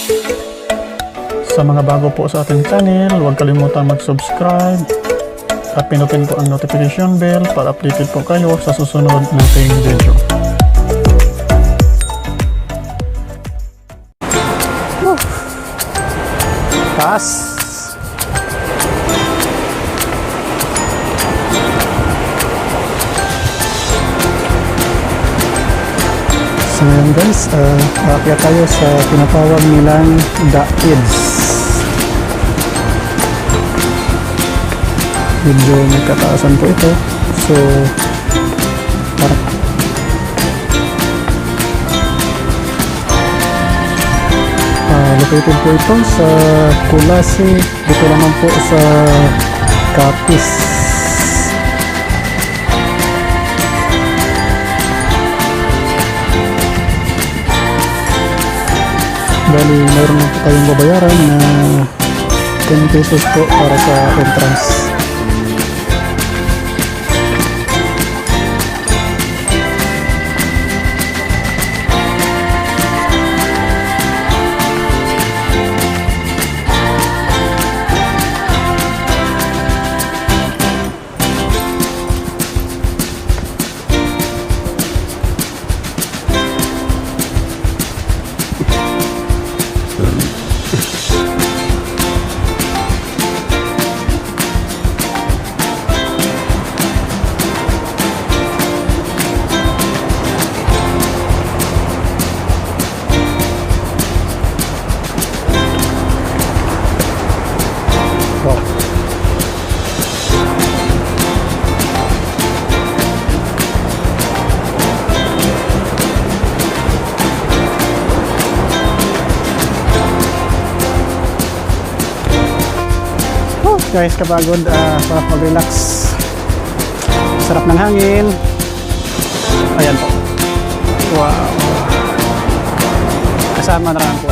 Sa mga bago po sa ating channel, huwag kalimutan mag-subscribe at pinutin po ang notification bell para updated po kayo sa susunod nating video. Taas! So ngayon guys, aakyat tayo sa tinatawag nilang Dakids. Medyo may kataasan po ito. So, parang located po ito sa Kulasi. Dito naman po sa Capiz. Bali, mayroon po kayong babayaran na 10 pesos po para sa entrance. Guys, kapagod para mag-relax, sarap ng hangin. Ayan po, wow, kasama na lang po.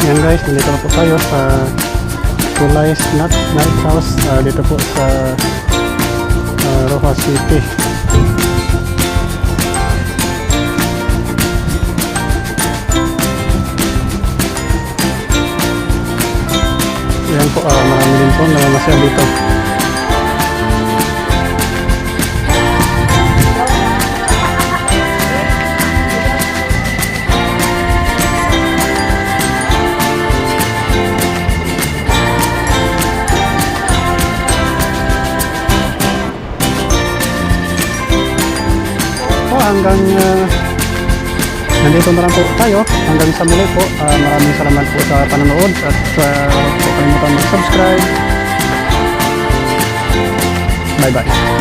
Yan guys, nandito na po tayo sa Kulais Night House dito po sa Rojas City. Yan po, marami din po namamasyal dito. Hanggang nandito na lang po tayo hanggang sa muli po. Maraming salamat po sa panonood at huwag kalimutan mag-subscribe. Bye bye.